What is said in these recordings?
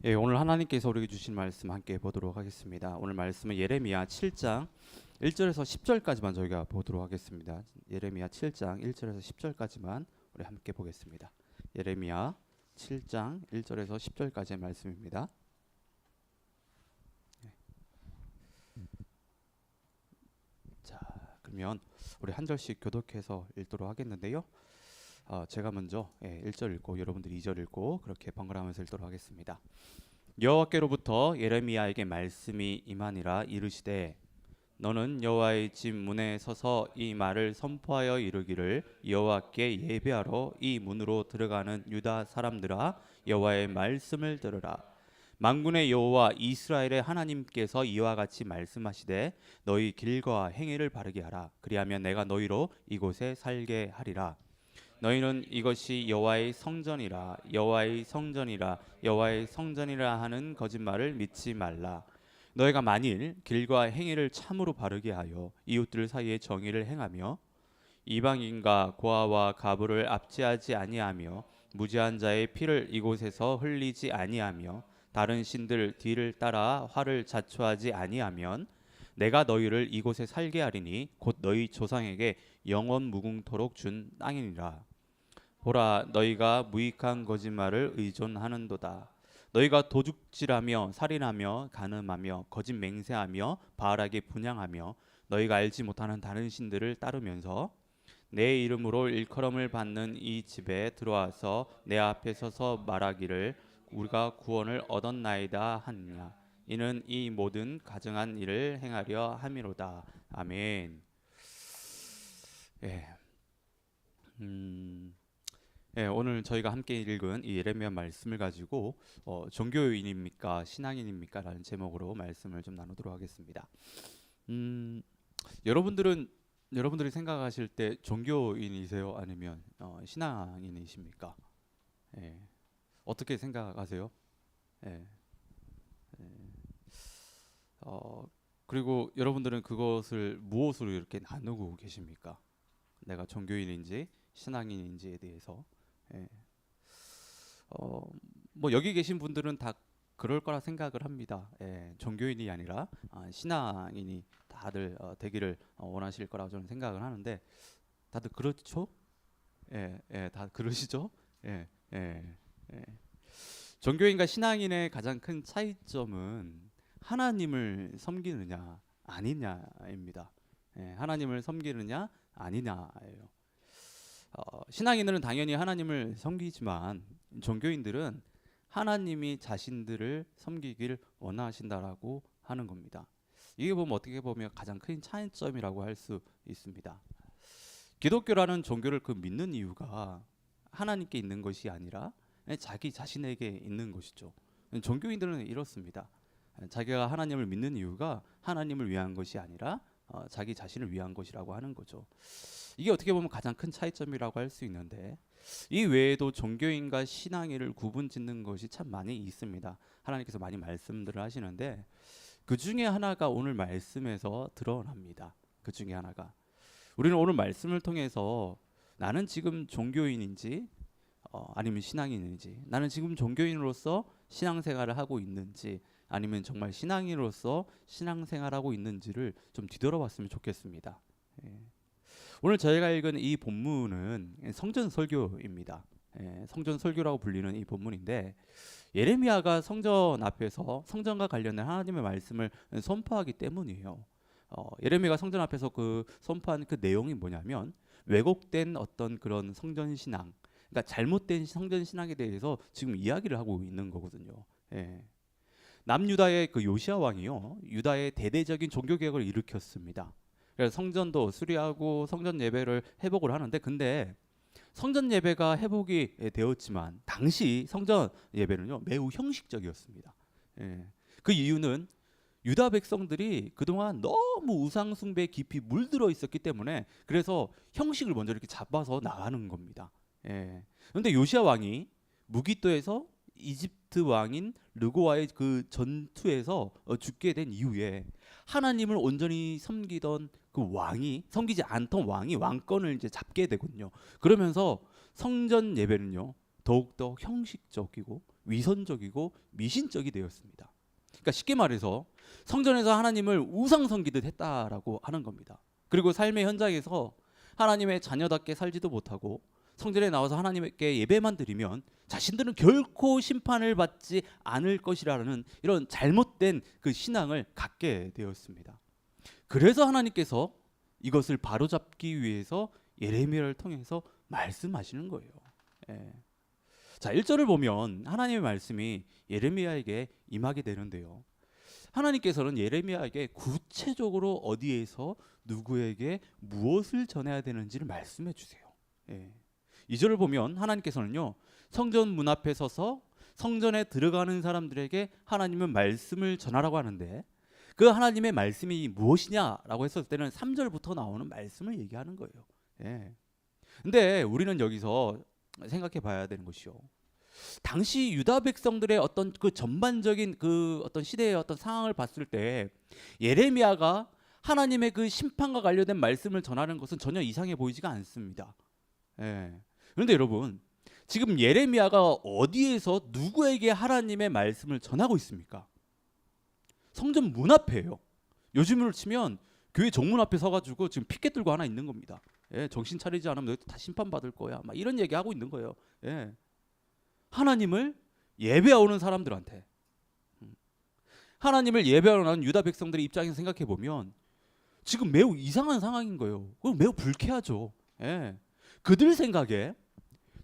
예, 오늘 하나님께서 우리에게 주신 말씀 함께 보도록 하겠습니다. 오늘 말씀은 예레미야 7장 1절에서 10절까지만 저희가 보도록 하겠습니다. 예레미야 7장 1절에서 10절까지만 우리 함께 보겠습니다. 예레미야 7장 1절에서 10절까지의 말씀입니다. 자, 그러면 우리 한 절씩 교독해서 읽도록 하겠는데요. 제가 먼저 1절 읽고 여러분들이 2절 읽고 그렇게 번갈아가면서 읽도록 하겠습니다. 여호와께로부터 예레미야에게 말씀이 임하니라. 이르시되 너는 여호와의 집 문에 서서 이 말을 선포하여 이르기를 여호와께 예배하러 이 문으로 들어가는 유다 사람들아, 여호와의 말씀을 들으라. 만군의 여호와 이스라엘의 하나님께서 이와 같이 말씀하시되 너희 길과 행위를 바르게 하라. 그리하면 내가 너희로 이곳에 살게 하리라. 너희는 이것이 여호와의 성전이라, 여호와의 성전이라, 여호와의 성전이라 하는 거짓말을 믿지 말라. 너희가 만일 길과 행위를 참으로 바르게 하여 이웃들 사이에 정의를 행하며 이방인과 고아와 가부를 압제하지 아니하며 무죄한 자의 피를 이곳에서 흘리지 아니하며 다른 신들 뒤를 따라 화를 자초하지 아니하면 내가 너희를 이곳에 살게 하리니 곧 너희 조상에게 영원 무궁토록 준 땅이니라. 보라, 너희가 무익한 거짓말을 의존하는도다. 너희가 도둑질하며 살인하며 간음하며 거짓 맹세하며 바알에게 분향하며 너희가 알지 못하는 다른 신들을 따르면서 내 이름으로 일컬음을 받는 이 집에 들어와서 내 앞에 서서 말하기를 우리가 구원을 얻었나이다 하느냐. 이는 이 모든 가증한 일을 행하려 함이로다. 아멘. 예. 오늘 저희가 함께 읽은 이 예레미야 말씀을 가지고 종교인입니까 신앙인입니까 라는 제목으로 말씀을 좀 나누도록 하겠습니다. 여러분들은 여러분들이 생각하실 때 종교인이세요 아니면 신앙인이십니까? 예, 어떻게 생각하세요? 예, 어, 그리고 여러분들은 그것을 무엇으로 이렇게 나누고 계십니까? 내가 종교인인지 신앙인인지에 대해서. 예. 어, 뭐 여기 계신 분들은 다 그럴 거라 생각을 합니다. 예, 종교인이 아니라 신앙인이 다들 되기를 원하실 거라고 저는 생각을 하는데 다들 그렇죠? 예, 예, 다 그러시죠? 예, 예, 예. 종교인과 신앙인의 가장 큰 차이점은 하나님을 섬기느냐 아니냐입니다. 예, 하나님을 섬기느냐 아니냐예요. 신앙인들은 당연히 하나님을 섬기지만 종교인들은 하나님이 자신들을 섬기길 원하신다라고 하는 겁니다. 이게 보면 어떻게 보면 가장 큰 차이점이라고 할 수 있습니다. 기독교라는 종교를 믿는 이유가 하나님께 있는 것이 아니라 자기 자신에게 있는 것이죠. 종교인들은 이렇습니다. 자기가 하나님을 믿는 이유가 하나님을 위한 것이 아니라 자기 자신을 위한 것이라고 하는 거죠. 이게 어떻게 보면 가장 큰 차이점이라고 할 수 있는데 이 외에도 종교인과 신앙인을 구분짓는 것이 참 많이 있습니다. 하나님께서 많이 말씀들을 하시는데 그 중에 하나가 오늘 말씀에서 드러납니다. 그 중에 하나가 우리는 오늘 말씀을 통해서 나는 지금 종교인인지 아니면 신앙인인지, 나는 지금 종교인으로서 신앙생활을 하고 있는지 아니면 정말 신앙인으로서 신앙생활하고 있는지를 좀 뒤돌아봤으면 좋겠습니다. 예. 오늘 저희가 읽은 이 본문은 성전설교입니다. 예, 성전설교라고 불리는 이 본문인데 예레미야가 성전 앞에서 성전과 관련된 하나님의 말씀을 선포하기 때문이에요. 예레미야가 성전 앞에서 그 선포한 그 내용이 뭐냐면 왜곡된 어떤 그런 성전 신앙, 그러니까 잘못된 성전 신앙에 대해서 지금 이야기를 하고 있는 거거든요. 예. 남유다의 그 요시야 왕이요, 유다의 대대적인 종교 개혁을 일으켰습니다. 그래서 성전도 수리하고 성전 예배를 회복을 하는데, 근데 성전 예배가 회복이 되었지만 당시 성전 예배는요 매우 형식적이었습니다. 예. 그 이유는 유다 백성들이 그동안 너무 우상 숭배에 깊이 물들어 있었기 때문에 그래서 형식을 먼저 이렇게 잡아서 나가는 겁니다. 예. 그런데 요시야 왕이 무기또에서 이집트 왕인 르고와의 그 전투에서 죽게 된 이후에 하나님을 온전히 섬기던 그 왕이 섬기지 않던 왕이 왕권을 이제 잡게 되거든요. 그러면서 성전 예배는요 더욱더 형식적이고 위선적이고 미신적이 되었습니다. 그러니까 쉽게 말해서 성전에서 하나님을 우상 섬기듯 했다라고 하는 겁니다. 그리고 삶의 현장에서 하나님의 자녀답게 살지도 못하고 성전에 나와서 하나님께 예배만 드리면 자신들은 결코 심판을 받지 않을 것이라는 이런 잘못된 그 신앙을 갖게 되었습니다. 그래서 하나님께서 이것을 바로잡기 위해서 예레미야를 통해서 말씀하시는 거예요. 예. 자, 1절을 보면 하나님의 말씀이 예레미야에게 임하게 되는데요. 하나님께서는 예레미야에게 구체적으로 어디에서 누구에게 무엇을 전해야 되는지를 말씀해 주세요. 예. 2절을 보면 하나님께서는요, 성전 문 앞에 서서 성전에 들어가는 사람들에게 하나님은 말씀을 전하라고 하는데, 그 하나님의 말씀이 무엇이냐라고 했을 때는 3절부터 나오는 말씀을 얘기하는 거예요. 예. 근데 우리는 여기서 생각해 봐야 되는 것이요, 당시 유다 백성들의 어떤 그 전반적인 그 어떤 시대의 어떤 상황을 봤을 때 예레미야가 하나님의 그 심판과 관련된 말씀을 전하는 것은 전혀 이상해 보이지가 않습니다. 예. 그런데 여러분, 지금 예레미야가 어디에서 누구에게 하나님의 말씀을 전하고 있습니까? 성전 문 앞에요. 요즘으로 치면 교회 정문 앞에 서가지고 지금 피켓 들고 하나 있는 겁니다. 예, 정신 차리지 않으면 너희 다 심판받을 거야, 막 이런 얘기하고 있는 거예요. 예. 하나님을 예배하러 오는 사람들한테, 하나님을 예배하러 나온 유다 백성들의 입장에서 생각해 보면 지금 매우 이상한 상황인 거예요. 매우 불쾌하죠. 예. 그들 생각에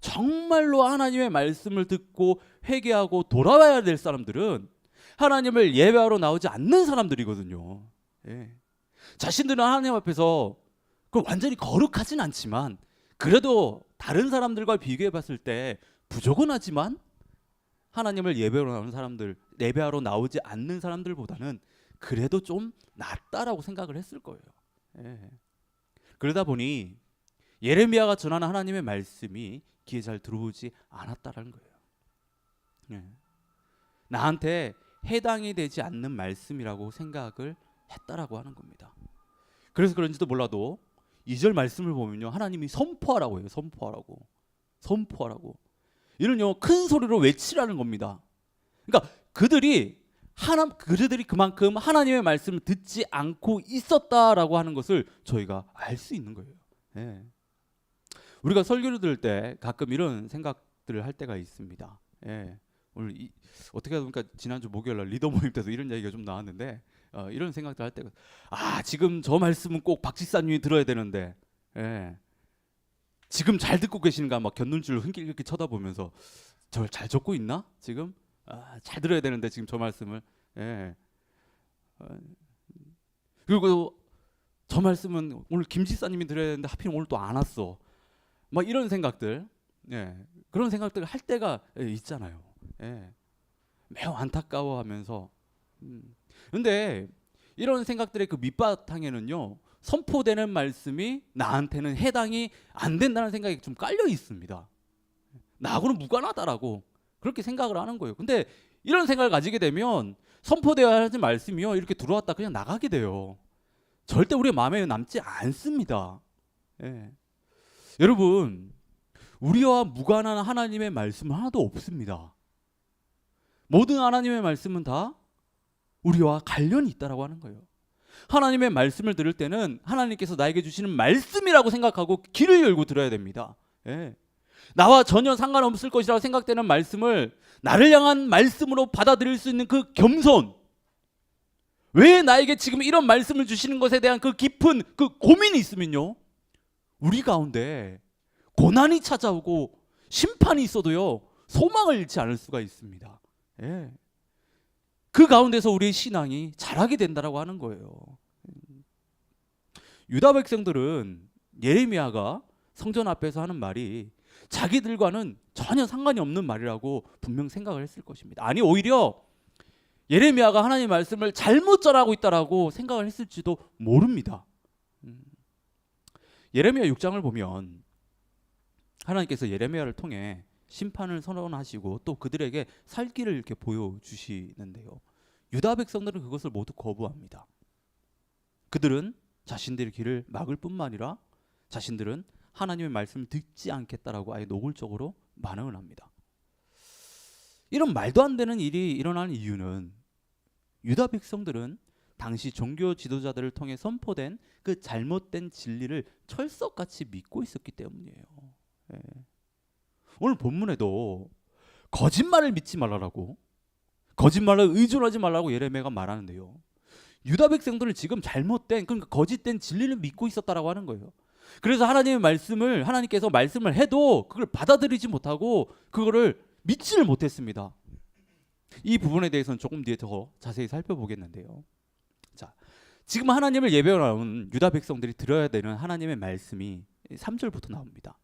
정말로 하나님의 말씀을 듣고 회개하고 돌아와야 될 사람들은 하나님을 예배하러 나오지 않는 사람들이거든요. 예. 자신들은 하나님 앞에서 완전히 거룩하진 않지만 그래도 다른 사람들과 비교해 봤을 때 부족은 하지만 하나님을 예배하러 나오는 사람들, 예배하러 나오지 않는 사람들보다는 그래도 좀 낫다라고 생각을 했을 거예요. 예. 그러다 보니 예레미야가 전하는 하나님의 말씀이 귀에 잘 들어오지 않았다라는 거예요. 예. 나한테 해당이 되지 않는 말씀이라고 생각을 했다라고 하는 겁니다. 그래서 그런지도 몰라도 2절 말씀을 보면요, 하나님이 선포하라고 해요. 선포하라고. 이는요, 큰 소리로 외치라는 겁니다. 그러니까 그들이 그만큼 하나님의 말씀을 듣지 않고 있었다라고 하는 것을 저희가 알 수 있는 거예요. 예. 우리가 설교를 들을 때 가끔 이런 생각들을 할 때가 있습니다. 예. 오늘 어떻게 하다 보니까 지난주 목요일날 리더 모임 때도 이런 얘기가 좀 나왔는데, 이런 생각들 할 때가, 지금 저 말씀은 꼭 박지사님이 들어야 되는데, 예. 지금 잘 듣고 계신가 막 곁눈질로 흥기게 쳐다보면서 저를 잘 적고 있나 지금? 잘 들어야 되는데 지금 저 말씀을. 예. 그리고 저 말씀은 오늘 김지사님이 들어야 되는데 하필 오늘 또 안 왔어. 막 이런 생각들, 예. 그런 생각들을 할 때가 있잖아요. 예. 매우 안타까워하면서. 근데 이런 생각들의 그 밑바탕에는요, 선포되는 말씀이 나한테는 해당이 안 된다는 생각이 좀 깔려 있습니다. 나하고는 무관하다라고 그렇게 생각을 하는 거예요. 근데 이런 생각을 가지게 되면 선포되어야 하는 말씀이요, 이렇게 들어왔다 그냥 나가게 돼요. 절대 우리 마음에 남지 않습니다. 예. 여러분, 우리와 무관한 하나님의 말씀은 하나도 없습니다. 모든 하나님의 말씀은 다 우리와 관련이 있다라고 하는 거예요. 하나님의 말씀을 들을 때는 하나님께서 나에게 주시는 말씀이라고 생각하고 귀를 열고 들어야 됩니다. 예. 나와 전혀 상관없을 것이라고 생각되는 말씀을 나를 향한 말씀으로 받아들일 수 있는 그 겸손, 왜 나에게 지금 이런 말씀을 주시는 것에 대한 그 깊은 그 고민이 있으면요, 우리 가운데 고난이 찾아오고 심판이 있어도요, 소망을 잃지 않을 수가 있습니다. 예. 그 가운데서 우리의 신앙이 자라게 된다라고 하는 거예요. 유다 백성들은 예레미야가 성전 앞에서 하는 말이 자기들과는 전혀 상관이 없는 말이라고 분명 생각을 했을 것입니다. 아니, 오히려 예레미야가 하나님의 말씀을 잘못 전하고 있다라고 생각을 했을지도 모릅니다. 예레미야 6장을 보면 하나님께서 예레미야를 통해 심판을 선언하시고 또 그들에게 살 길을 이렇게 보여주시는데요, 유다 백성들은 그것을 모두 거부합니다. 그들은 자신들의 길을 막을 뿐만 아니라 자신들은 하나님의 말씀을 듣지 않겠다라고 아예 노골적으로 반응을 합니다. 이런 말도 안 되는 일이 일어나는 이유는 유다 백성들은 당시 종교 지도자들을 통해 선포된 그 잘못된 진리를 철석같이 믿고 있었기 때문이에요. 예. 오늘 본문에도 거짓말을 믿지 말라라고, 거짓말을 의존하지 말라고 예레미야가 말하는데요. 유다 백성들은 지금 잘못된, 그러니까 거짓된 진리를 믿고 있었다라고 하는 거예요. 그래서 하나님께서 말씀을 해도 그걸 받아들이지 못하고 그거를 믿지를 못했습니다. 이 부분에 대해서는 조금 뒤에 더 자세히 살펴보겠는데요. 자, 지금 하나님을 예배하러 나온 유다 백성들이 들어야 되는 하나님의 말씀이 3절부터 나옵니다.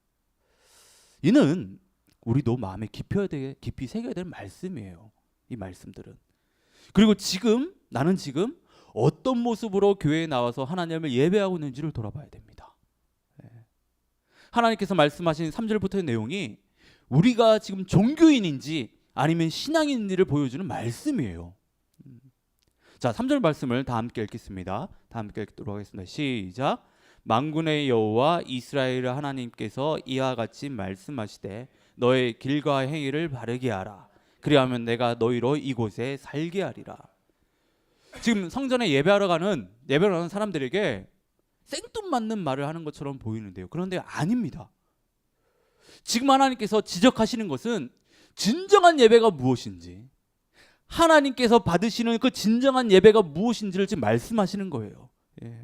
이는 우리도 마음에 깊이 새겨야 될 말씀이에요. 이 말씀들은. 그리고 나는 지금 어떤 모습으로 교회에 나와서 하나님을 예배하고 있는지를 돌아봐야 됩니다. 하나님께서 말씀하신 3절부터의 내용이 우리가 지금 종교인인지 아니면 신앙인지를 보여주는 말씀이에요. 자, 3절 말씀을 다 함께 읽겠습니다. 다 함께 읽도록 하겠습니다. 시작. 만군의 여호와 이스라엘 하나님께서 이와 같이 말씀하시되 너의 길과 행위를 바르게 하라. 그리하면 내가 너희로 이곳에 살게 하리라. 지금 성전에 예배하러 가는 사람들에게 생뚱맞는 말을 하는 것처럼 보이는데요. 그런데 아닙니다. 지금 하나님께서 지적하시는 것은 진정한 예배가 무엇인지, 하나님께서 받으시는 그 진정한 예배가 무엇인지를 지금 말씀하시는 거예요. 예.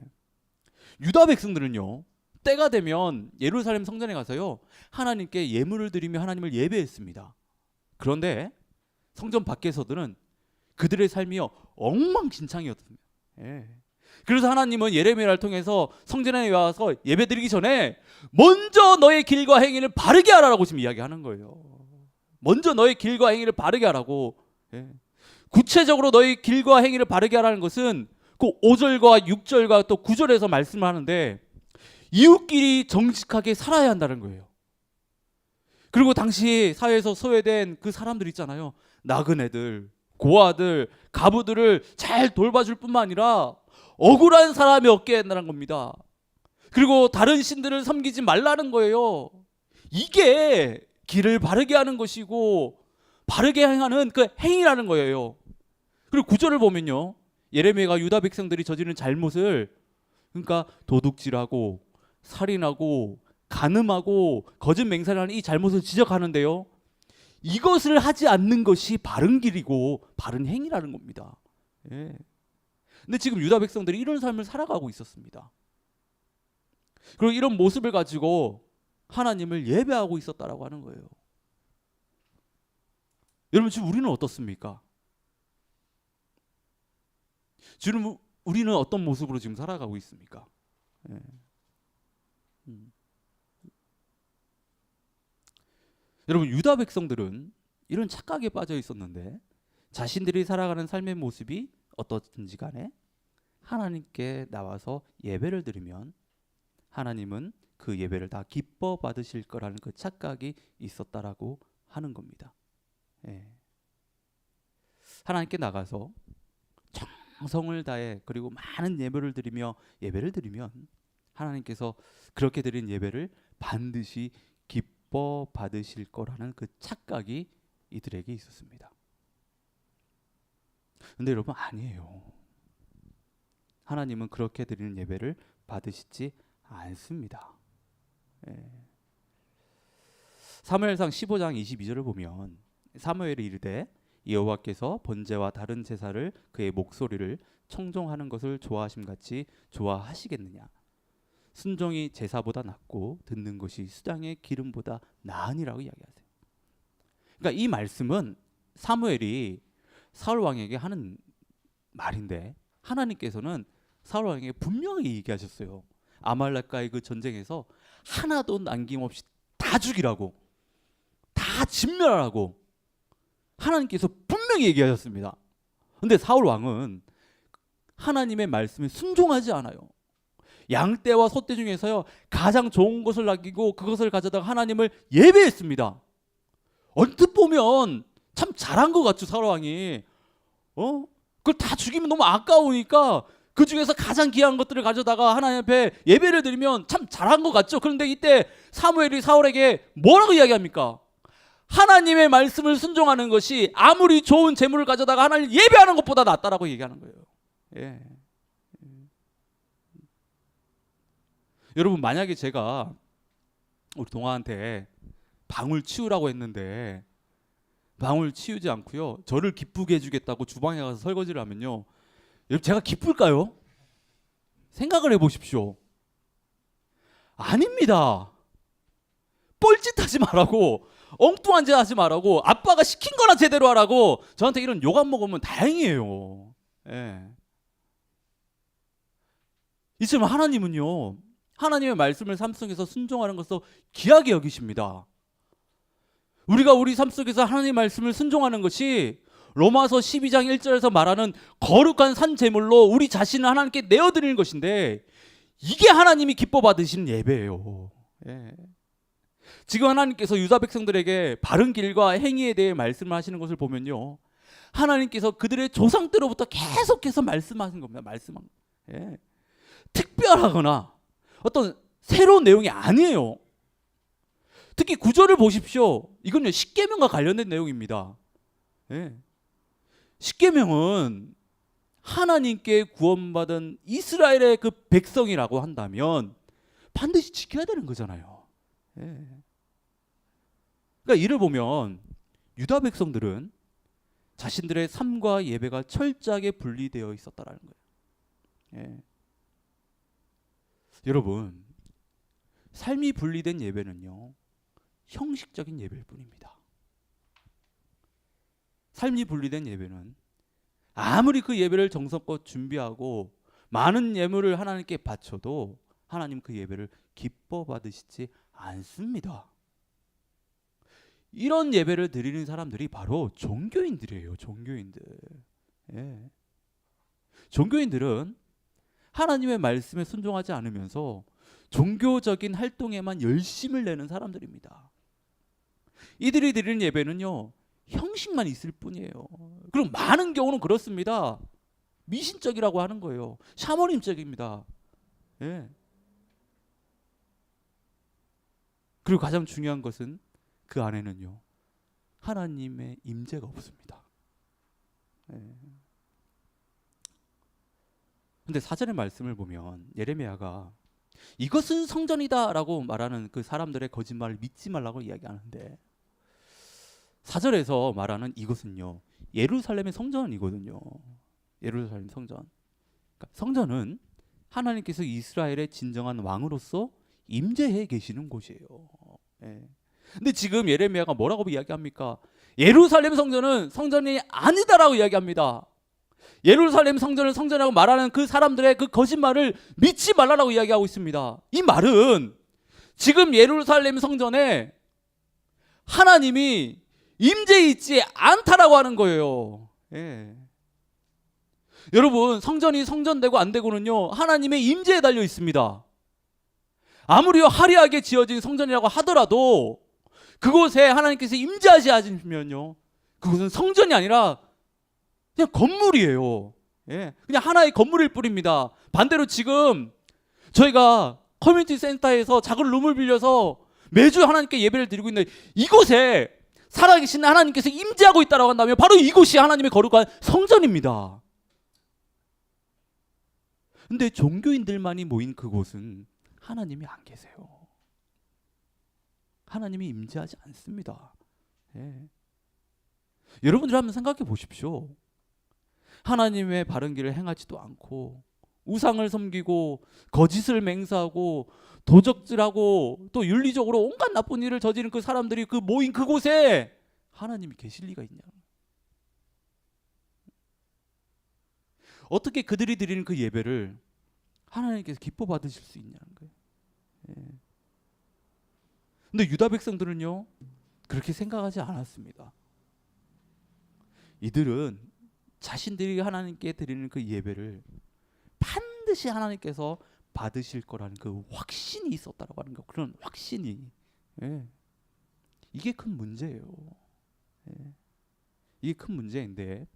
유다 백성들은요, 때가 되면 예루살렘 성전에 가서요 하나님께 예물을 드리며 하나님을 예배했습니다. 그런데 성전 밖에서들은 그들의 삶이요 엉망진창이었습니다. 예. 그래서 하나님은 예레미야를 통해서 성전에 와서 예배드리기 전에 먼저 너의 길과 행위를 바르게 하라고 지금 이야기하는 거예요. 먼저 너의 길과 행위를 바르게 하라고. 예. 구체적으로 너의 길과 행위를 바르게 하라는 것은 그 5절과 6절과 또 9절에서 말씀을 하는데 이웃끼리 정직하게 살아야 한다는 거예요. 그리고 당시 사회에서 소외된 그 사람들 있잖아요. 나그네들, 고아들, 가부들을 잘 돌봐줄 뿐만 아니라 억울한 사람이 없게 한다는 겁니다. 그리고 다른 신들을 섬기지 말라는 거예요. 이게 길을 바르게 하는 것이고 바르게 행하는 그 행위라는 거예요. 그리고 9절을 보면요, 예레미야가 유다 백성들이 저지른 잘못을, 그러니까 도둑질하고 살인하고 간음하고 거짓 맹세하는 이 잘못을 지적하는데요, 이것을 하지 않는 것이 바른 길이고 바른 행위라는 겁니다. 예. 근데 지금 유다 백성들이 이런 삶을 살아가고 있었습니다. 그리고 이런 모습을 가지고 하나님을 예배하고 있었다라고 하는 거예요. 여러분, 지금 우리는 어떻습니까? 지금 우리는 어떤 모습으로 지금 살아가고 있습니까? 예. 여러분, 유다 백성들은 이런 착각에 빠져 있었는데 자신들이 살아가는 삶의 모습이 어떻든지 간에 하나님께 나와서 예배를 드리면 하나님은 그 예배를 다 기뻐 받으실 거라는 그 착각이 있었다라고 하는 겁니다. 예. 하나님께 나가서 정성을 다해 그리고 많은 예배를 드리면 하나님께서 그렇게 드린 예배를 반드시 기뻐 받으실 거라는 그 착각이 이들에게 있었습니다. 근데 여러분, 아니에요. 하나님은 그렇게 드리는 예배를 받으시지 않습니다. 예. 사무엘상 15장 22절을 보면 사무엘이 이르되 여호와께서 번제와 다른 제사를 그의 목소리를 청종하는 것을 좋아하심같이 좋아하시겠느냐. 순종이 제사보다 낫고 듣는 것이 수장의 기름보다 나으니라고 이야기하세요. 그러니까 이 말씀은 사무엘이 사울 왕에게 하는 말인데 하나님께서는 사울 왕에게 분명히 얘기하셨어요. 아말렉과의 그 전쟁에서 하나도 남김없이 다 죽이라고, 다 진멸하라고 하나님께서 분명히 얘기하셨습니다. 그런데 사울 왕은 하나님의 말씀에 순종하지 않아요. 양떼와 소떼 중에서요 가장 좋은 것을 남기고 그것을 가져다가 하나님을 예배했습니다. 언뜻 보면 참 잘한 것 같죠, 사울 왕이. 그걸 다 죽이면 너무 아까우니까 그 중에서 가장 귀한 것들을 가져다가 하나님 앞에 예배를 드리면 참 잘한 것 같죠. 그런데 이때 사무엘이 사울에게 뭐라고 이야기합니까? 하나님의 말씀을 순종하는 것이 아무리 좋은 재물을 가져다가 하나님 예배하는 것보다 낫다라고 얘기하는 거예요. 예. 여러분, 만약에 제가 우리 동아한테 방울 치우라고 했는데 방울 치우지 않고요, 저를 기쁘게 해주겠다고 주방에 가서 설거지를 하면요, 여러분, 제가 기쁠까요? 생각을 해보십시오. 아닙니다. 뻘짓하지 말라고, 엉뚱한 짓 하지 말라고, 아빠가 시킨 거나 제대로 하라고 저한테 이런 욕 안 먹으면 다행이에요. 예. 이처럼 하나님은요, 하나님의 말씀을 삶 속에서 순종하는 것을 귀하게 여기십니다. 우리가 우리 삶 속에서 하나님의 말씀을 순종하는 것이 로마서 12장 1절에서 말하는 거룩한 산 제물로 우리 자신을 하나님께 내어드리는 것인데, 이게 하나님이 기뻐 받으시는 예배예요. 예. 지금 하나님께서 유다 백성들에게 바른 길과 행위에 대해 말씀을 하시는 것을 보면요, 하나님께서 그들의 조상 때로부터 계속해서 말씀하신 겁니다. 말씀한 거. 예. 특별하거나 어떤 새로운 내용이 아니에요. 특히 9절을 보십시오. 이건요, 십계명과 관련된 내용입니다. 예. 십계명은 하나님께 구원받은 이스라엘의 그 백성이라고 한다면 반드시 지켜야 되는 거잖아요. 예. 그러니까 이를 보면 유다 백성들은 자신들의 삶과 예배가 철저하게 분리되어 있었다라는 거예요. 예. 여러분, 삶이 분리된 예배는요, 형식적인 예배일 뿐입니다. 삶이 분리된 예배는 아무리 그 예배를 정성껏 준비하고 많은 예물을 하나님께 바쳐도 하나님 그 예배를 기뻐 받으시지 않습니다. 이런 예배를 드리는 사람들이 바로 종교인들이에요. 종교인들. 예. 종교인들은 하나님의 말씀에 순종하지 않으면서 종교적인 활동에만 열심을 내는 사람들입니다. 이들이 드리는 예배는요, 형식만 있을 뿐이에요. 그럼 많은 경우는 그렇습니다. 미신적이라고 하는 거예요. 샤머님적입니다. 예. 그리고 가장 중요한 것은 그 안에는요, 하나님의 임재가 없습니다. 예. 근데 사전의 말씀을 보면 예레미야가 이것은 성전이다라고 말하는 그 사람들의 거짓말을 믿지 말라고 이야기하는데, 4절에서 말하는 이것은요, 예루살렘의 성전이거든요. 예루살렘 성전. 그러니까 성전은 하나님께서 이스라엘의 진정한 왕으로서 임재해 계시는 곳이에요. 예. 근데 지금 예레미야가 뭐라고 이야기합니까? 예루살렘 성전은 성전이 아니다라고 이야기합니다. 예루살렘 성전을 성전이라고 말하는 그 사람들의 그 거짓말을 믿지 말라라고 이야기하고 있습니다. 이 말은 지금 예루살렘 성전에 하나님이 임재해 있지 않다라고 하는 거예요. 예. 여러분, 성전이 성전되고 안 되고는요, 하나님의 임재에 달려 있습니다. 아무리 화려하게 지어진 성전이라고 하더라도 그곳에 하나님께서 임재하지 않으시면요, 그곳은 성전이 아니라 그냥 건물이에요. 예. 그냥 하나의 건물일 뿐입니다. 반대로 지금 저희가 커뮤니티 센터에서 작은 룸을 빌려서 매주 하나님께 예배를 드리고 있는데, 이곳에 살아계신 하나님께서 임재하고 있다고 한다면 바로 이곳이 하나님의 거룩한 성전입니다. 근데 종교인들만이 모인 그곳은 하나님이 안 계세요. 하나님이 임재하지 않습니다. 예. 여러분들 한번 생각해 보십시오. 하나님의 바른 길을 행하지도 않고 우상을 섬기고 거짓을 맹세하고 도적질하고 또 윤리적으로 온갖 나쁜 일을 저지른 그 사람들이 그 모인 그곳에 하나님이 계실 리가 있냐? 어떻게 그들이 드리는 그 예배를 하나님께서 기뻐 받으실 수 있냐는 거예요. 예. 근데 유다 백성들은요, 그렇게 생각하지 않았습니다. 이들은 자신들이 하나님께 드리는 그 예배를 반드시 하나님께서 받으실 거라는 그 확신이 있었다라고 하는 거. 그런 확신이. 예. 이게 큰 문제예요. 예. 이게 큰 문제인데,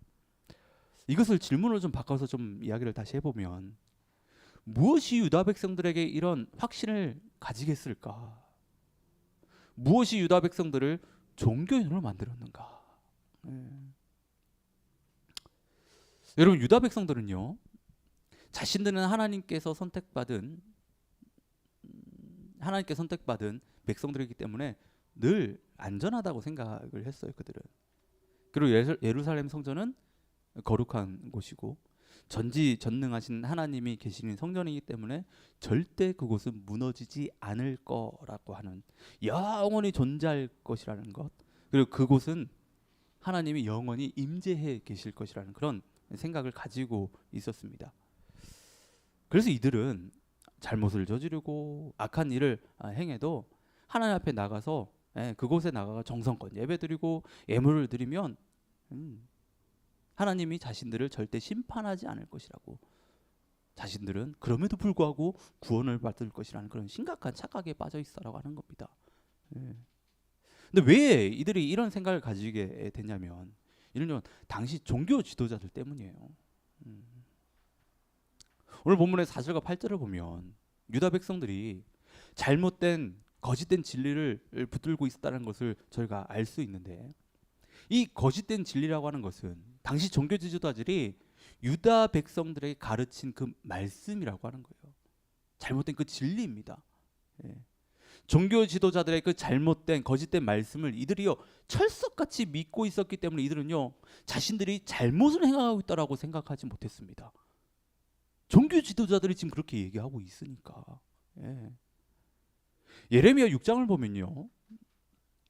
이것을 질문으로 좀 바꿔서 좀 이야기를 다시 해보면, 무엇이 유다 백성들에게 이런 확신을 가지게 했을까? 무엇이 유다 백성들을 종교인으로 만들었는가? 예. 여러분, 유다 백성들은요, 자신들은 하나님께 선택받은 백성들이기 때문에 늘 안전하다고 생각을 했어요. 그들은. 그리고 예루살렘 성전은 거룩한 곳이고 전지전능하신 하나님이 계시는 성전이기 때문에 절대 그곳은 무너지지 않을 거라고 하는, 영원히 존재할 것이라는 것, 그리고 그곳은 하나님이 영원히 임재해 계실 것이라는 그런 생각을 가지고 있었습니다. 그래서 이들은 잘못을 저지르고 악한 일을 행해도 하나님 앞에 나가서, 그곳에 나가서 정성껏 예배드리고 예물을 드리면 하나님이 자신들을 절대 심판하지 않을 것이라고, 자신들은 그럼에도 불구하고 구원을 받을 것이라는 그런 심각한 착각에 빠져 있어라고 하는 겁니다. 근데 왜 이들이 이런 생각을 가지게 됐냐면, 이는요, 당시 종교 지도자들 때문이에요. 오늘 본문의 4절과 8절을 보면 유다 백성들이 잘못된 거짓된 진리를 붙들고 있었다는 것을 저희가 알 수 있는데, 이 거짓된 진리라고 하는 것은 당시 종교 지도자들이 유다 백성들에게 가르친 그 말씀이라고 하는 거예요. 잘못된 그 진리입니다. 종교 지도자들의 그 잘못된 거짓된 말씀을 이들이요 철석같이 믿고 있었기 때문에 이들은요 자신들이 잘못을 행하고 있다라고 생각하지 못했습니다. 종교 지도자들이 지금 그렇게 얘기하고 있으니까. 예레미야 6장을 보면요,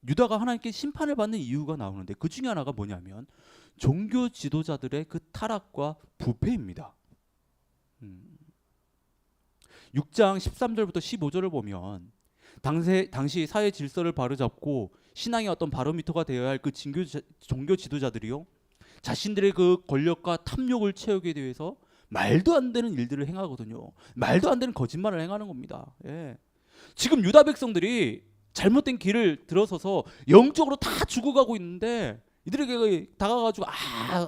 유다가 하나님께 심판을 받는 이유가 나오는데 그 중에 하나가 뭐냐면 종교 지도자들의 그 타락과 부패입니다. 6장 13절부터 15절을 보면 당시 사회 질서를 바로잡고 신앙의 어떤 바로미터가 되어야 할 그 종교 지도자들이요 자신들의 그 권력과 탐욕을 채우기 위해서 말도 안 되는 일들을 행하거든요. 말도 안 되는 거짓말을 행하는 겁니다. 지금 유다 백성들이 잘못된 길을 들어서서 영적으로 다 죽어가고 있는데 이들에게 다가가지고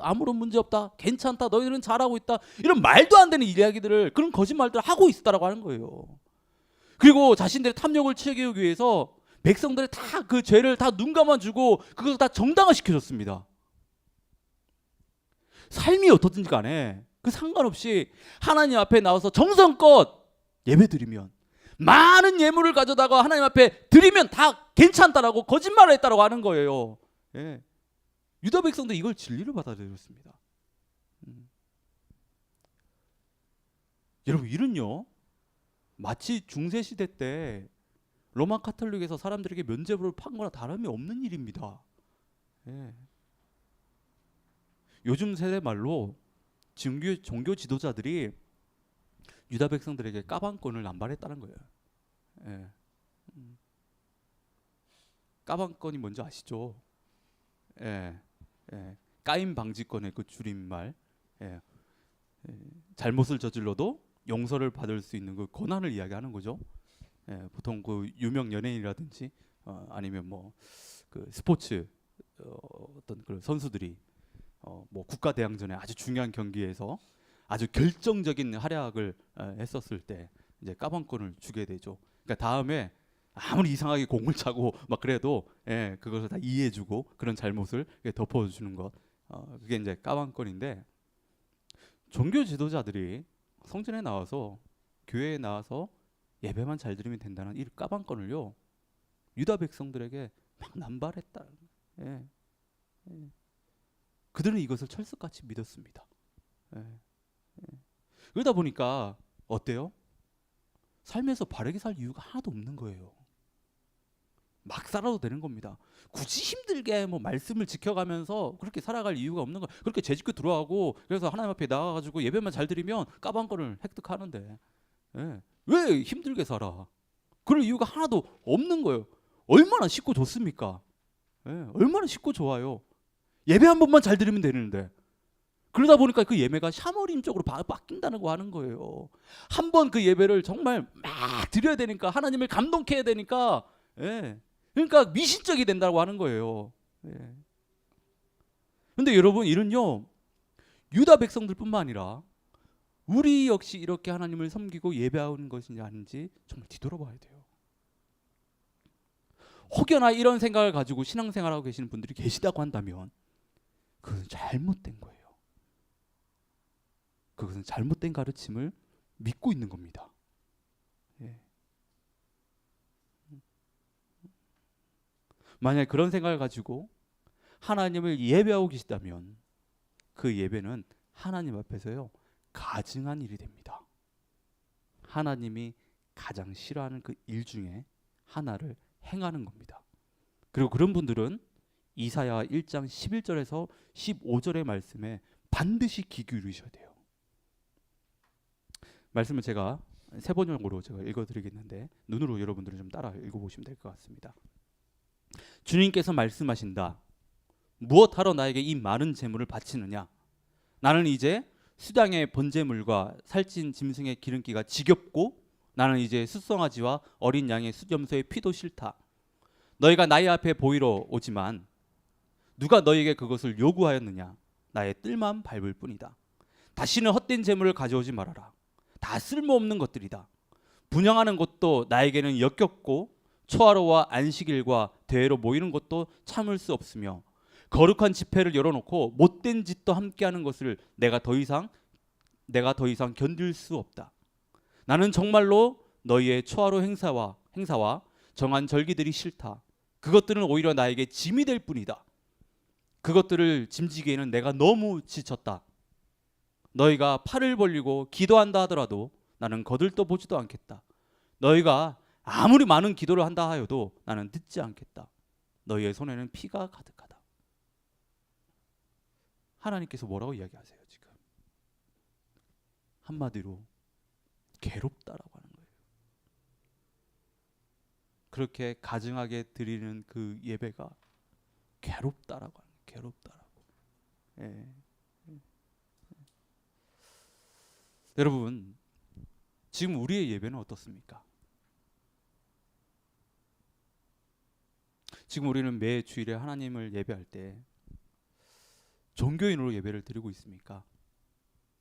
아무런 문제 없다, 괜찮다, 너희들은 잘하고 있다, 이런 말도 안 되는 이야기들을, 그런 거짓말들을 하고 있었다라고 하는 거예요. 그리고 자신들의 탐욕을 채우기 위해서 백성들의 다 그 죄를 다 눈 감아주고 그것을 다 정당화시켜줬습니다. 삶이 어떻든지 간에 그 상관없이 하나님 앞에 나와서 정성껏 예배드리면, 많은 예물을 가져다가 하나님 앞에 드리면 다 괜찮다라고 거짓말을 했다라고 하는 거예요. 유다 백성도 이걸 진리를 받아들였습니다. 여러분, 이는요 마치 중세시대 때 로마 카톨릭에서 사람들에게 면죄부를 판 거나 다름이 없는 일입니다. 요즘 세대 말로 종교 지도자들이 유다 백성들에게 까방권을 남발했다는 거예요. 까방권이 뭔지 아시죠? 까임 방지권의 그 줄임말. 잘못을 저질러도 용서를 받을 수 있는 그 권한을 이야기하는 거죠. 보통 그 유명 연예인이라든지 아니면 뭐 그 스포츠 어떤 그 선수들이 뭐 국가대항전에 아주 중요한 경기에서 아주 결정적인 활약을 했었을 때 이제 까방권을 주게 되죠. 그러니까 다음에 아무리 이상하게 공을 차고 막 그래도 그것을 다 이해해주고 그런 잘못을 덮어주는 것, 그게 이제 까방권인데, 종교 지도자들이 성전에 나와서 교회에 나와서 예배만 잘 드리면 된다는 이 까방권을요 유다 백성들에게 막 남발했다. 그들은 이것을 철석같이 믿었습니다. 그러다 보니까 어때요? 삶에서 바르게 살 이유가 하나도 없는 거예요. 막 살아도 되는 겁니다. 굳이 힘들게 뭐 말씀을 지켜가면서 그렇게 살아갈 이유가 없는 거예요. 그렇게 죄짓고 들어가고 그래서 하나님 앞에 나가가지고 예배만 잘 드리면 까방권을 획득하는데 왜 힘들게 살아? 그럴 이유가 하나도 없는 거예요. 얼마나 쉽고 좋습니까? 얼마나 쉽고 좋아요. 예배 한 번만 잘 드리면 되는데, 그러다 보니까 그 예배가 샤머림적으로 바뀐다고 하는 거예요. 한 번 그 예배를 정말 막 드려야 되니까, 하나님을 감동케 해야 되니까, 그러니까 미신적이 된다고 하는 거예요. 그런데 여러분, 이는요 유다 백성들뿐만 아니라 우리 역시 이렇게 하나님을 섬기고 예배하는 것인지 아닌지 정말 뒤돌아봐야 돼요. 혹여나 이런 생각을 가지고 신앙생활하고 계시는 분들이 계시다고 한다면 그것은 잘못된 거예요. 그것은 잘못된 가르침을 믿고 있는 겁니다. 예. 만약 그런 생각을 가지고 하나님을 예배하고 계시다면 그 예배는 하나님 앞에서요 가증한 일이 됩니다. 하나님이 가장 싫어하는 그 일 중에 하나를 행하는 겁니다. 그리고 그런 분들은 이사야 1장 11절에서 15절의 말씀에 반드시 귀 기울이셔야 돼요. 말씀을 제가 세 번역으로 제가 읽어드리겠는데 눈으로 여러분들은 좀 따라 읽어보시면 될 것 같습니다. 주님께서 말씀하신다. 무엇하러 나에게 이 많은 재물을 바치느냐? 나는 이제 수량의 번제물과 살찐 짐승의 기름기가 지겹고 나는 이제 숫송아지와 어린 양의 수염소의 피도 싫다. 너희가 나의 앞에 보이러 오지만 누가 너희에게 그것을 요구하였느냐? 나의 뜰만 밟을 뿐이다. 다시는 헛된 재물을 가져오지 말아라. 다 쓸모없는 것들이다. 분향하는 것도 나에게는 역겹고 초하루와 안식일과 대회로 모이는 것도 참을 수 없으며 거룩한 집회를 열어놓고 못된 짓도 함께하는 것을 내가 더 이상 견딜 수 없다. 나는 정말로 너희의 초하루 행사와 정한 절기들이 싫다. 그것들은 오히려 나에게 짐이 될 뿐이다. 그것들을 짐지기에는 내가 너무 지쳤다. 너희가 팔을 벌리고 기도한다 하더라도 나는 거들떠 보지도 않겠다. 너희가 아무리 많은 기도를 한다 하여도 나는 듣지 않겠다. 너희의 손에는 피가 가득하다. 하나님께서 뭐라고 이야기하세요 지금? 한마디로 괴롭다라고 하는 거예요. 그렇게 가증하게 드리는 그 예배가 괴롭다라고 하는 거예요. 괴롭다라고. 예. 여러분, 지금 우리의 예배는 어떻습니까? 지금 우리는 매 주일에 하나님을 예배할 때 종교인으로 예배를 드리고 있습니까?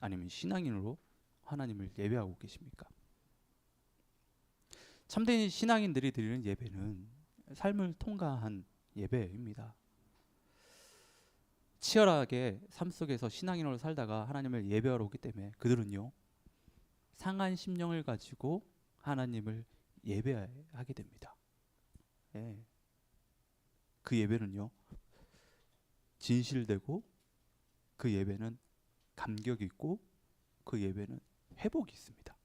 아니면 신앙인으로 하나님을 예배하고 계십니까? 참된 신앙인들이 드리는 예배는 삶을 통과한 예배입니다. 치열하게 삶 속에서 신앙인으로 살다가 하나님을 예배하러 오기 때문에 그들은요 상한 심령을 가지고 하나님을 예배하게 됩니다. 예. 그 예배는요 진실되고 그 예배는 감격이 있고 그 예배는 회복이 있습니다.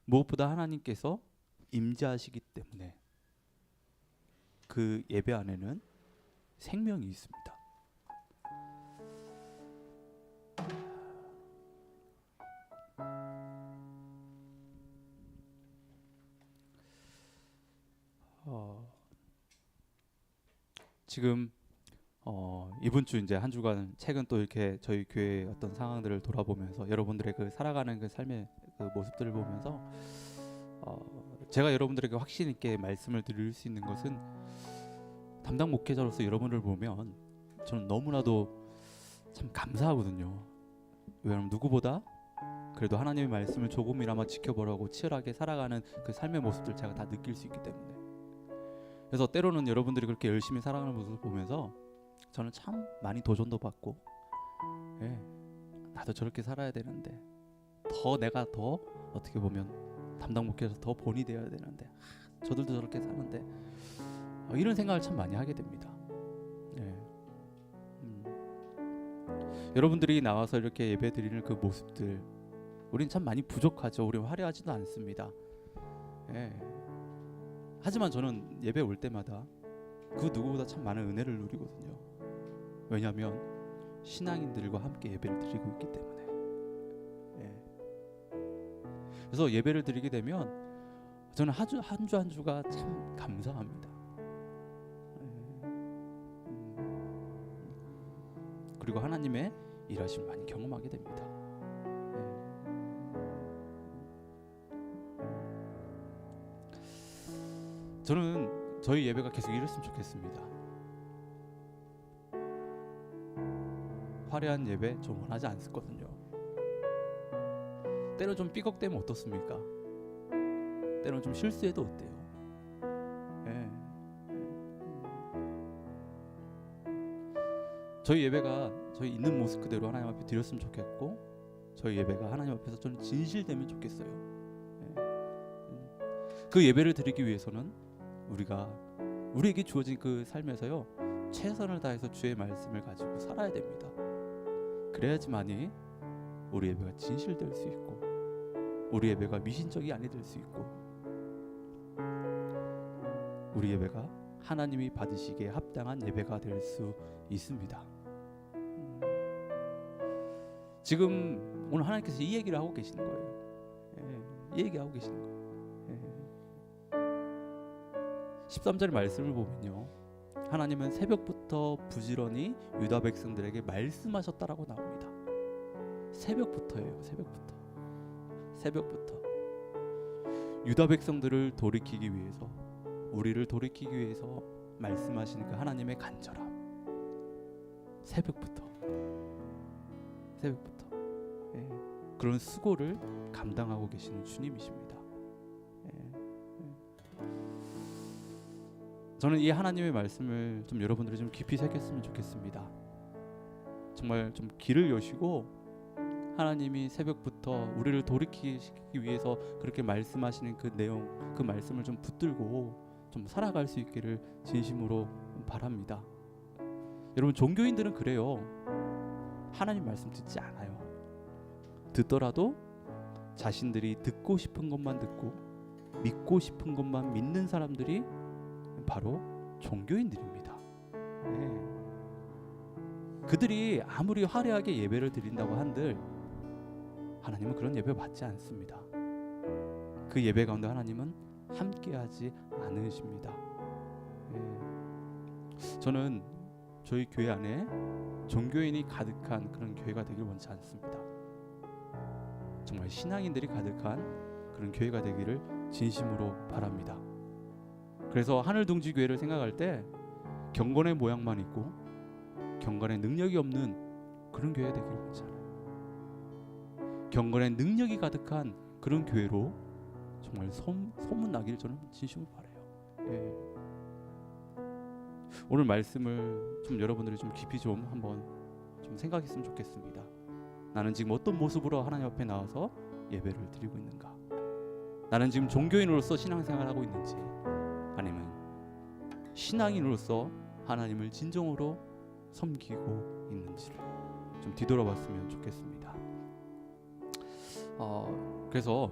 무엇보다 하나님께서 임재하시기 때문에 그 예배 안에는 생명이 있습니다. 지금 이번 주 이제 한 주간 최근 또 이렇게 저희 교회의 어떤 상황들을 돌아보면서 여러분들의 그 살아가는 그 삶의 그 모습들을 보면서 제가 여러분들에게 확신 있게 말씀을 드릴 수 있는 것은 담당 목회자로서 여러분을 보면 저는 너무나도 참 감사하거든요. 왜냐하면 누구보다 그래도 하나님의 말씀을 조금이나마 지켜보라고 치열하게 살아가는 그 삶의 모습들 제가 다 느낄 수 있기 때문에 그래서 때로는 여러분들이 그렇게 열심히 살아가는 모습을 보면서 저는 참 많이 도전도 받고 예, 나도 저렇게 살아야 되는데 더 내가 더 어떻게 보면 담당 목회자로서 더 본이 되어야 되는데 저들도 저렇게 사는데 이런 생각을 참 많이 하게 됩니다. 예. 여러분들이 나와서 이렇게 예배 드리는 그 모습들 우린 참 많이 부족하죠. 우리 화려하지도 않습니다. 예. 하지만 저는 예배 올 때마다 그 누구보다 참 많은 은혜를 누리거든요. 왜냐하면 신앙인들과 함께 예배를 드리고 있기 때문에. 예. 그래서 예배를 드리게 되면 저는 한 주가 참 감사합니다. 그리고 하나님의 일하심을 많이 경험하게 됩니다. 저는 저희 예배가 계속 이랬으면 좋겠습니다. 화려한 예배 좀 원하지 않거든요. 때로 좀 삐걱대면 어떻습니까? 때로 좀 실수해도 어때요? 예. 저희 예배가 저희 있는 모습 그대로 하나님 앞에 드렸으면 좋겠고, 저희 예배가 하나님 앞에서 좀 진실되면 좋겠어요. 예. 그 예배를 드리기 위해서는 우리에게 주어진 그 삶에서요, 최선을 다해서 주의 말씀을 가지고 살아야 됩니다. 그래야지만이 우리 예배가 진실될 수 있고, 우리 예배가 미신적이 아니 될 수 있고, 우리 예배가 하나님이 받으시기에 합당한 예배가 될 수 있습니다. 지금 오늘 하나님께서 이 얘기를 하고 계시는 거예요. 이 얘기하고 계시는 거예요. 13절 말씀을 보면요, 하나님은 새벽부터 부지런히 유다 백성들에게 말씀하셨다라고 나옵니다. 새벽부터예요. 새벽부터 유다 백성들을 돌이키기 위해서, 우리를 돌이키기 위해서 말씀하시는 그 하나님의 간절함. 새벽부터 그런 수고를 감당하고 계시는 주님이십니다. 저는 이 하나님의 말씀을 좀 여러분들이 좀 깊이 새겼으면 좋겠습니다. 정말 좀 귀를 여시고, 하나님이 새벽부터 우리를 돌이키기 위해서 그렇게 말씀하시는 그 내용, 그 말씀을 좀 붙들고 좀 살아갈 수 있기를 진심으로 바랍니다. 여러분, 종교인들은 그래요. 하나님 말씀 듣지 않아요. 듣더라도 자신들이 듣고 싶은 것만 듣고 믿고 싶은 것만 믿는 사람들이 바로 종교인들입니다. 그들이 아무리 화려하게 예배를 드린다고 한들 하나님은 그런 예배 받지 않습니다. 그 예배 가운데 하나님은 함께하지 않으십니다. 저는 저희 교회 안에 종교인이 가득한 그런 교회가 되길 원치 않습니다. 정말 신앙인들이 가득한 그런 교회가 되기를 진심으로 바랍니다. 그래서 하늘둥지 교회를 생각할 때 경건의 모양만 있고 경건의 능력이 없는 그런 교회가 되기를 원치 않아요. 경건의 능력이 가득한 그런 교회로 정말 소문나기를 저는 진심으로 바라요. 오늘 말씀을 좀 여러분들이 좀 깊이 좀 한번 좀 생각했으면 좋겠습니다. 나는 지금 어떤 모습으로 하나님 앞에 나와서 예배를 드리고 있는가? 나는 지금 종교인으로서 신앙생활을 하고 있는지, 아니면 신앙인으로서 하나님을 진정으로 섬기고 있는지를 좀 뒤돌아봤으면 좋겠습니다. 그래서